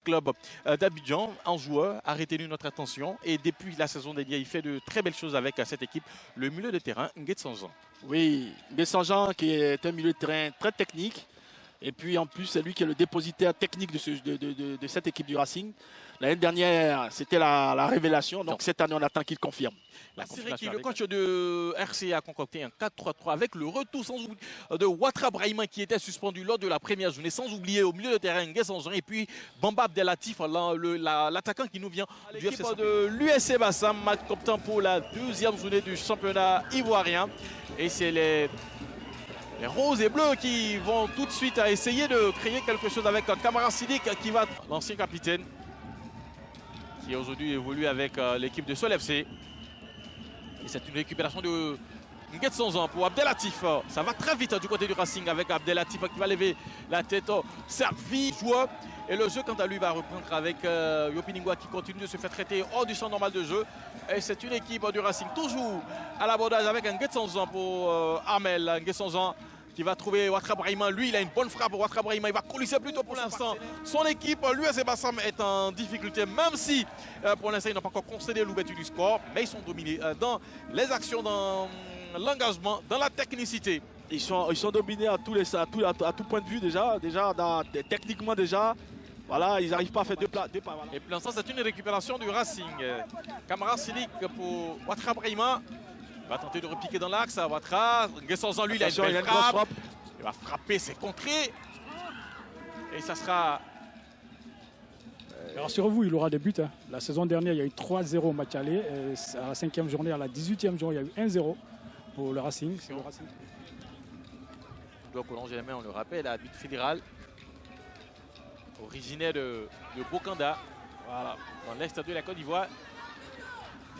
club d'Abidjan, un joueur a retenu notre attention et depuis la saison dernière, il fait de très belles choses avec cette équipe, le milieu de terrain, Nguet Sanjan. Oui, Nguet Sanjan qui est un milieu de terrain très technique. Et puis en plus, c'est lui qui est le dépositaire technique de cette équipe du Racing. L'année dernière, c'était la révélation. Donc cette année, on attend qu'il confirme. Le coach de RCA a concocté un 4-3-3 avec le retour sans oublier de Ouattara Brahima qui était suspendu lors de la première journée. Sans oublier au milieu de terrain Nguet Sanjan et puis Bamba Abdelatif, l'attaquant qui nous vient du FC de l'USC Bassam, match comptant pour la deuxième journée du championnat ivoirien. Et c'est les roses et bleus qui vont tout de suite essayer de créer quelque chose avec Kamara Sidik qui va, l'ancien capitaine, qui aujourd'hui évolue avec l'équipe de Sol FC. Et c'est une récupération de Nguet Sanjan pour Abdelatif. Ça va très vite du côté du Racing avec Abdelatif qui va lever la tête, servi joueur. Et le jeu, quant à lui, va reprendre avec Yopiningua qui continue de se faire traiter hors du champ normal de jeu. Et c'est une équipe du Racing toujours à l'abordage avec un Nguet Sanjan pour Armel. Nguet Sanjan qui va trouver Ouattara Brahima. Lui, il a une bonne frappe. Ouattara Brahima, il va coulisser plutôt pour l'instant. Son équipe, l'USC Bassam, est en difficulté, même si pour l'instant, ils n'ont pas encore concédé l'ouverture du score. Mais ils sont dominés dans les actions, dans l'engagement, dans la technicité. Ils sont dominés à tout point de vue déjà techniquement déjà. Voilà, ils n'arrivent pas à faire deux pas. Voilà. Et pour l'instant, c'est une récupération du Racing. Kamara Sidik pour Ouattara Brahima. Il va tenter de repiquer dans l'axe. Ouattara, Nguet Sanjan, lui, il a une belle frappe. Il va frapper, c'est contré. Et ça sera... Alors sur vous, il aura des buts. Hein. La saison dernière, il y a eu 3-0 au match aller. Et à la 5e journée, à la 18e journée, il y a eu 1-0 pour le Racing. C'est le Racing. Doit prolonger la main, on le rappelle, à but fédéral. Originaire de Bokanda. Voilà, dans l'est de la Côte d'Ivoire.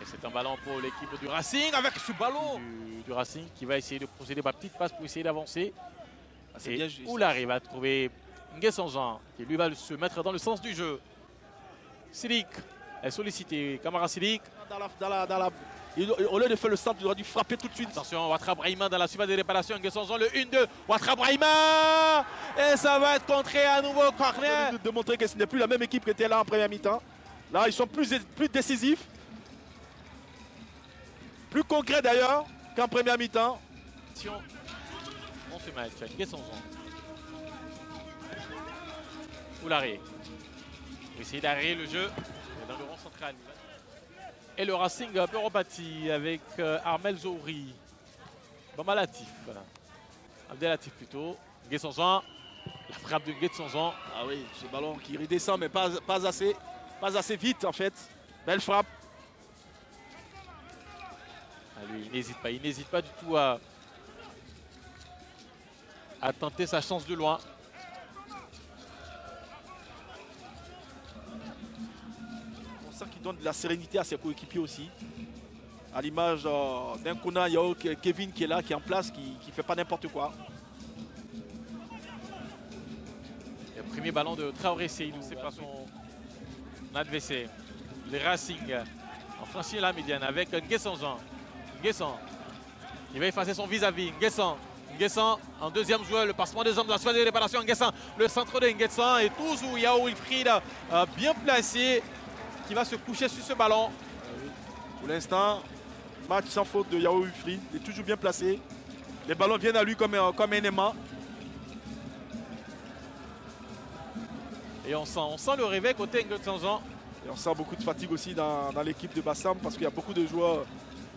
Et c'est un ballon pour l'équipe du Racing avec ce ballon du Racing qui va essayer de procéder par petite passe pour essayer d'avancer. Et Oulari va trouver Nguet Sanjan qui lui va se mettre dans le sens du jeu. Sidik est sollicité. Kamara Sidik. Au lieu de faire le centre, il aurait dû frapper tout de suite. Attention, Ouattara Brahima dans la surface de réparation. Nguet Sanjan, le 1-2. Ouattara Brahima. Et ça va être contré à nouveau corner. De montrer que ce n'est plus la même équipe qui était là en première mi-temps. Là, ils sont plus décisifs. Plus concret d'ailleurs qu'en première mi-temps. On se match, Nguet Sanjan. Oulari. Pour essayer d'arrêter le jeu dans le rond central. Et le Racing un peu rebâti avec Armel Zouri. Bamba Latif. Abdelatif plutôt. Nguet Sanjan. La frappe de Nguet Sanjan. Ah oui, ce ballon qui redescend mais pas assez vite en fait. Belle frappe. Lui, il n'hésite pas du tout à tenter sa chance de loin. On sent qu'il donne de la sérénité à ses coéquipiers aussi. À l'image d'un Kona, il y a Kevin qui est là, qui est en place, qui ne fait pas n'importe quoi. Le premier ballon de Traoré Seydou, c'est pas son adversaire. Le Racing en franchit la médiane avec Nguet Sanjan. Nguet Sanjan, il va effacer son vis-à-vis. Nguet Sanjan en deuxième joueur, le passement des hommes de la surface de réparation. Nguet Sanjan, le centre de Nguet Sanjan et toujours Yao Wilfried bien placé qui va se coucher sur ce ballon. Pour l'instant, match sans faute de Yao Wilfried, il est toujours bien placé. Les ballons viennent à lui comme un aimant. Et on sent le réveil côté Nguet Sanjan. Et on sent beaucoup de fatigue aussi dans l'équipe de Bassam parce qu'il y a beaucoup de joueurs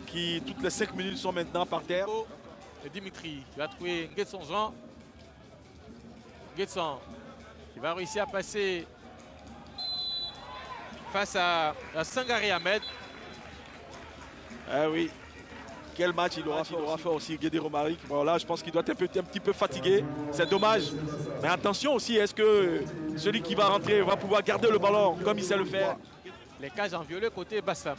qui, toutes les 5 minutes, sont maintenant par terre. Et Dimitri qui va trouver Nguet Sanjan. Nguet Sanjan qui va réussir à passer face à Sangaré Ahmed. Ah oui, quel match il aura fait aussi Guédé Romaric. Bon, là, je pense qu'il doit être un petit peu fatigué. C'est dommage. Mais attention aussi, est-ce que celui qui va rentrer va pouvoir garder le ballon comme il sait le faire? Les cages en violet côté Bassam.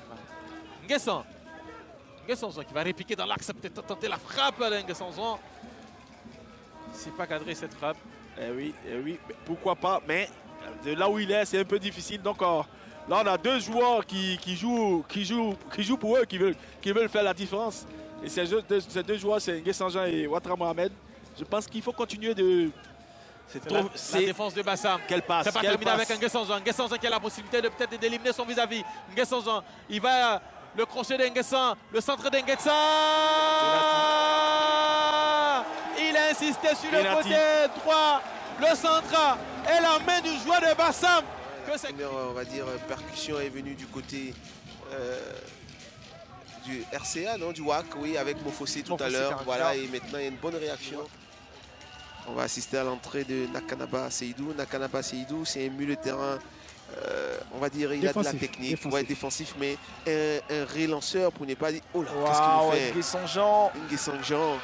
Nguet Sanjan qui va répiquer dans l'axe, peut-être tenter la frappe de Nguet Sanjan. C'est pas cadré cette frappe. Eh oui, pourquoi pas. Mais de là où il est, c'est un peu difficile. Donc là, on a deux joueurs qui jouent pour eux, qui veulent faire la différence. Et ces deux joueurs, c'est Nguet Sanjan et Ouattara Mohamed. Je pense qu'il faut continuer C'est La trop. défense de Bassam. Quelle passe. C'est pas quelle terminé passe. avec Nguessanzan. Nguessanzan qui a la possibilité de peut-être d'éliminer son vis-à-vis. Nguessanzan, il va le crochet d'Nguessan, le centre d'Nguessan. Il a insisté sur le Penalty. côté droit. Le centre et la main du joueur de Bassam. La première, on va dire, percussion est venue du côté du RCA, non, du WAC, oui, avec Mofossé tout à l'heure. Voilà, et maintenant il y a une bonne réaction. On va assister à l'entrée de Nakanaba Seydou. Nakanaba Seydou, c'est un milieu de terrain, on va dire, il a de la technique, défensif, mais un relanceur pour ne pas dire, oh là, qu'est-ce qu'il fait Nguessanzan.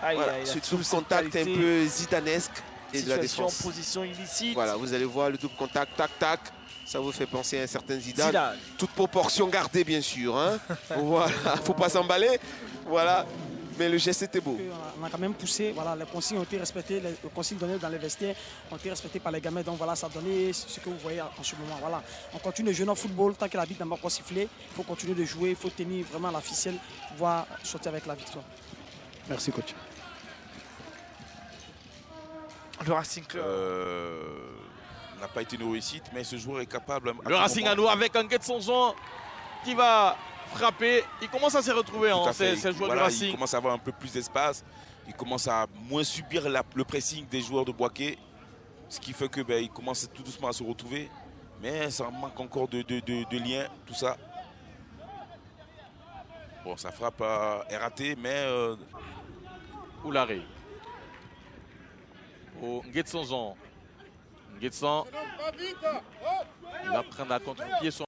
Voilà, ce double contact un peu zidanesque et de la défense. Position illicite. Voilà, vous allez voir le double contact, tac, tac. Ça vous fait penser à un certain Zidane. Toute proportion gardée, bien sûr. Hein. Voilà, faut pas s'emballer. Voilà, mais le geste était beau. On a quand même poussé, voilà, les consignes ont été respectées, les consignes données dans les vestiaires ont été respectées par les gamins. Donc voilà, ça a donné ce que vous voyez en ce moment. Voilà, on continue de jouer en football tant que l'arbitre n'a pas encore sifflé. Il faut continuer de jouer, il faut tenir vraiment la ficelle pour pouvoir sortir avec la victoire. Merci, coach. Le Racing Club n'a pas été une réussite, mais ce joueur est capable. Le Racing à nous avec Nguessanzan qui va frapper. Il commence à se retrouver, ces joueurs du Racing. Il commence à avoir un peu plus d'espace. Il commence à moins subir le pressing des joueurs de Boaké. Ce qui fait que il commence tout doucement à se retrouver. Mais ça manque encore de lien, tout ça. Bon, sa frappe est ratée, mais... Oularé. Pour Nguessanzan. Nguessan. Il va prendre à contre-pied son